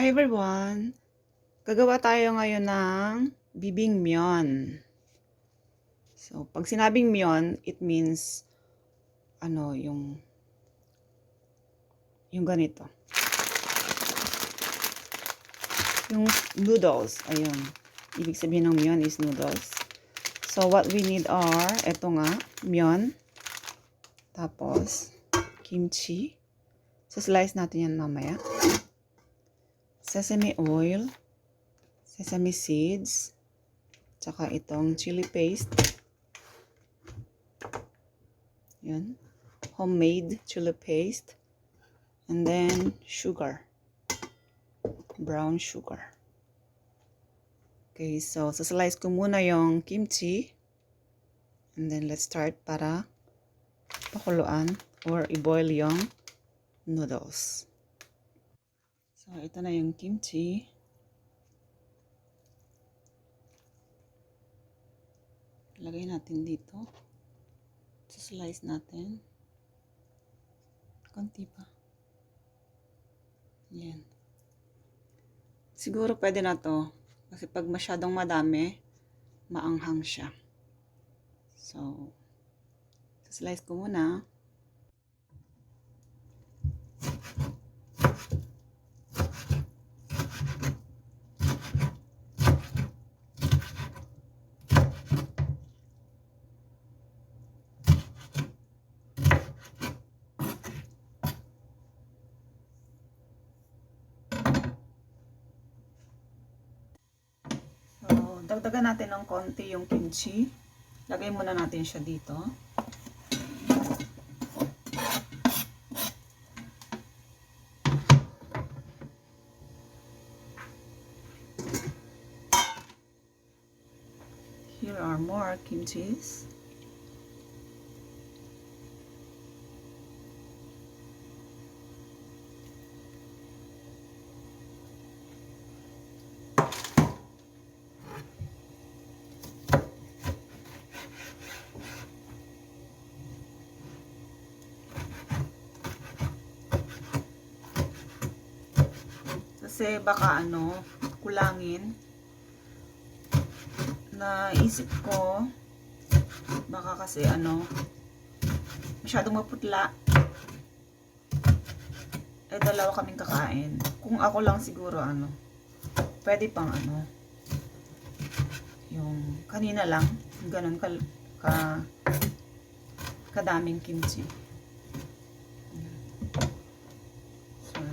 Hi everyone! Gagawa tayo ngayon ng bibimmyeon. So, pag sinabing myeon, it means yung ganito. Yung noodles, ayun. Ibig sabihin ng myeon is noodles. So, what we need are, eto nga, myeon. Tapos, kimchi. So, slice natin yan mamaya. Sesame oil, sesame seeds, tsaka itong chili paste. Yan. Homemade chili paste. And then, sugar. Brown sugar. Okay, so slice ko muna yung kimchi. And then, let's start para pakuluan or i-boil yung noodles. So, ito na yung kimchi. Lagay natin dito. So, slice natin. Konti pa. Yan. Siguro pwede na to. Kasi pag masyadong madami, maanghang siya. So, slice ko muna. Dagdagan natin ng konti yung kimchi. Lagay muna natin siya dito. Here are more kimchis. Kasi baka kulangin. Naisip ko baka kasi masyadong maputla. Dalawa kaming kakain. Kung ako lang siguro pwede pang yung kanina lang ganun kadaming kimchi.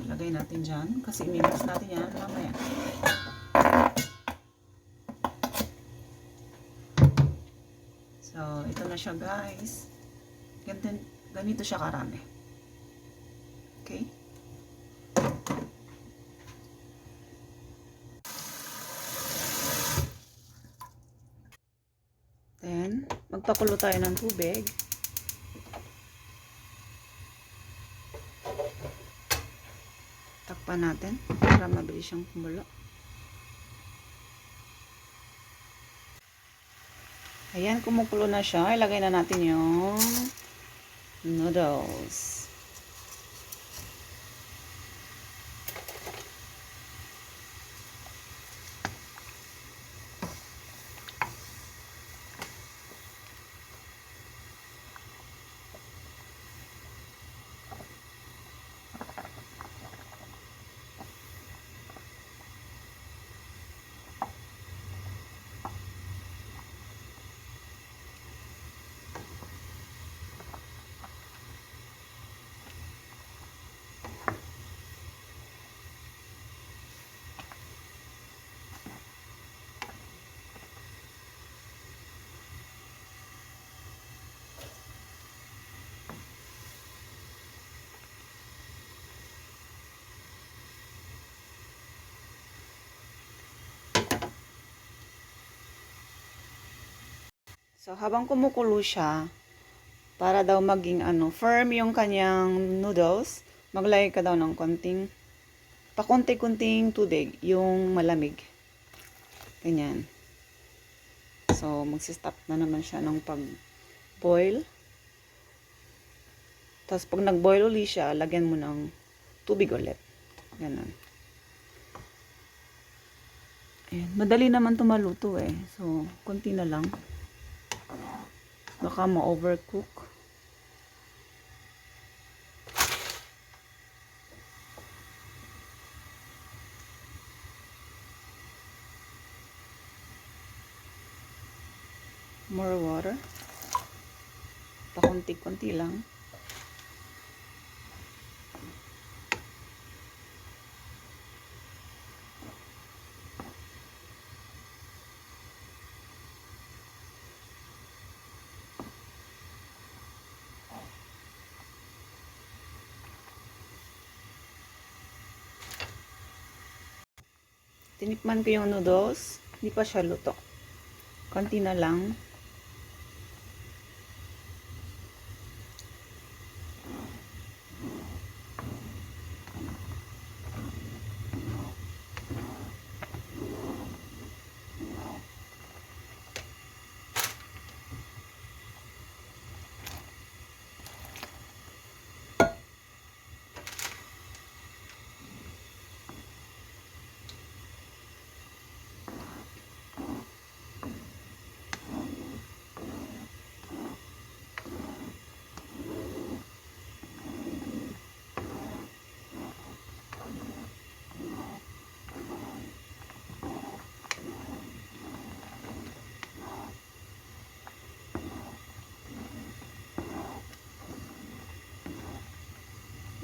Lagay natin dyan. Kasi i-mix natin yan mamaya. So, ito na siya guys. Ganito siya karami. Okay? Then, magpakulo tayo ng tubig. Takpan natin para mabilis siyang kumulo. Ayan, kumukulo na siya. Ilagay na natin yung noodles. So, habang kumukulo siya, para daw maging firm yung kanyang noodles, maglagay ka daw ng pakunti-kunting tubig, yung malamig. Ganyan. So, magsistop na naman siya ng pag-boil. Tapos, pag nag-boil ulit siya, lagyan mo ng tubig ulit. Ganun. Ayan. Madali naman ito maluto eh. So, konti na lang. Baka ma-overcook. More water. Pakunti-kunti lang. Tinikman ko yung noodles. Hindi pa siya luto. Konti na lang.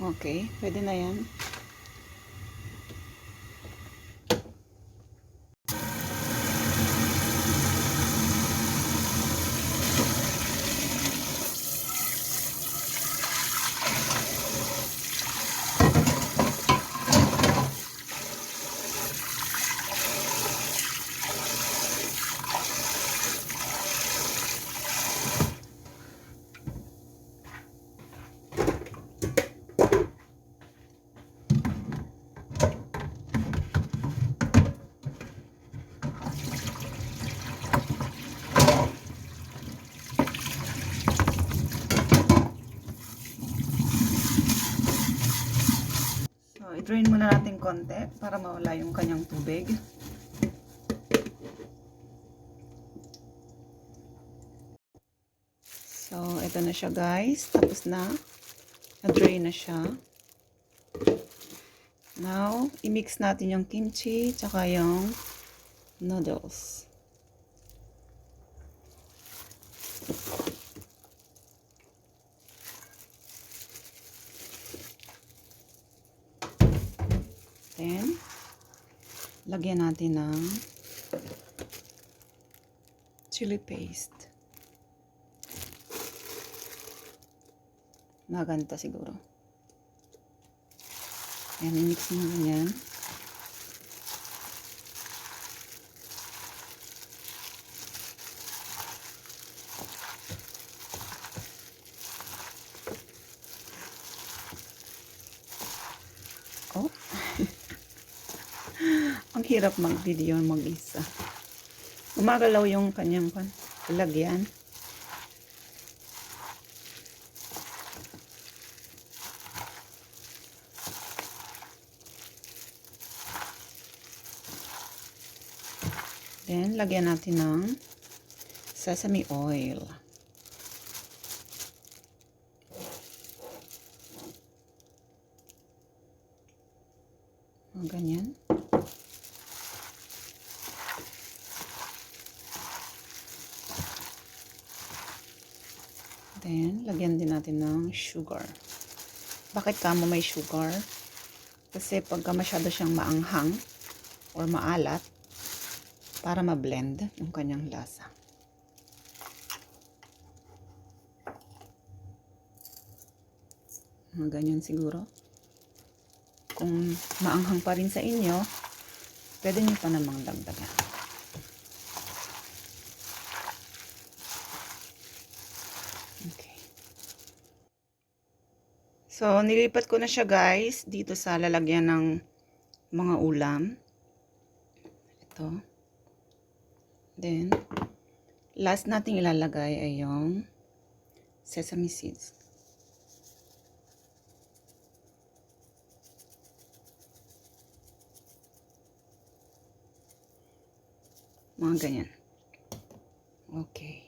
Okay, pwede na yan. So, i-drain muna natin konti para mawala yung kanyang tubig. So, ito na siya guys. Tapos na. Na-drain na siya. Now, i-mix natin yung kimchi tsaka yung noodles. Then, lagyan natin ng chili paste. Maganda siguro. Ayan, i-mix mo na yan. Oh. Ang hirap mag-video mag-isa. Gumagalaw yung kanyang lagyan. Then, lagyan natin ng sesame oil. Ganyan. Then, lagyan din natin ng sugar. Bakit kamo may sugar? Kasi pagka masyado siyang maanghang or maalat, para ma-blend yung kanyang lasa. Ganyan siguro. Kung maanghang pa rin sa inyo, pwede nyo pa namang dagdagan. Okay. So, nilipat ko na siya guys dito sa lalagyan ng mga ulam. Ito. Then, last nating ilalagay ay yung sesame seeds. Mga ganyan. Okay.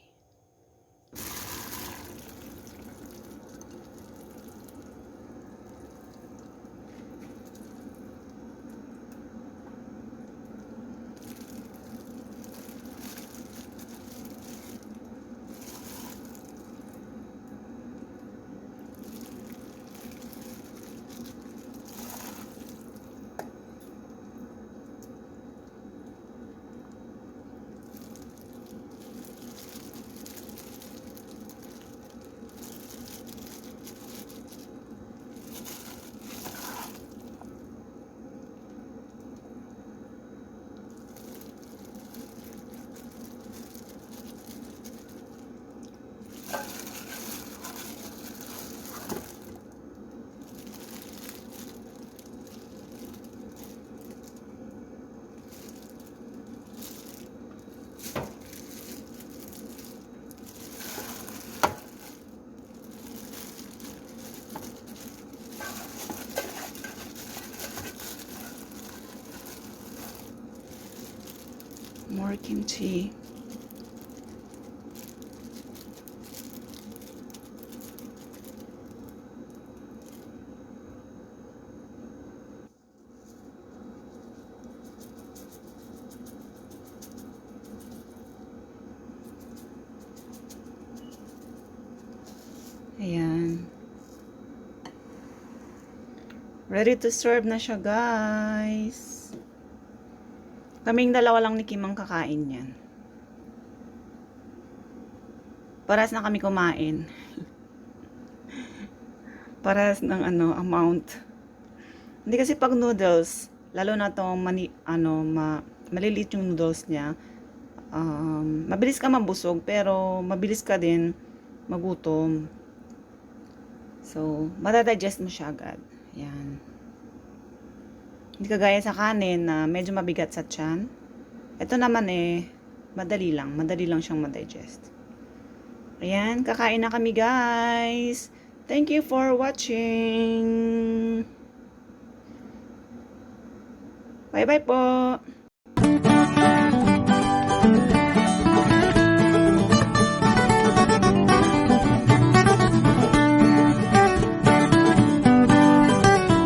More kimchi. Ayan. Ready to serve na siya, guys. Kaming dalawa lang ni Kim ang kakain yan. Paras na kami kumain. Paras ng amount. Hindi kasi pag noodles, lalo na tong maliliit yung noodles niya, mabilis ka mabusog, pero mabilis ka din magutom. So, madadigest mo siya agad. Yan. Hindi kagaya sa kanin na medyo mabigat sa tiyan. Ito naman madali lang siyang madigest. Ayan, kakain na kami, guys. Thank you for watching. Bye-bye po.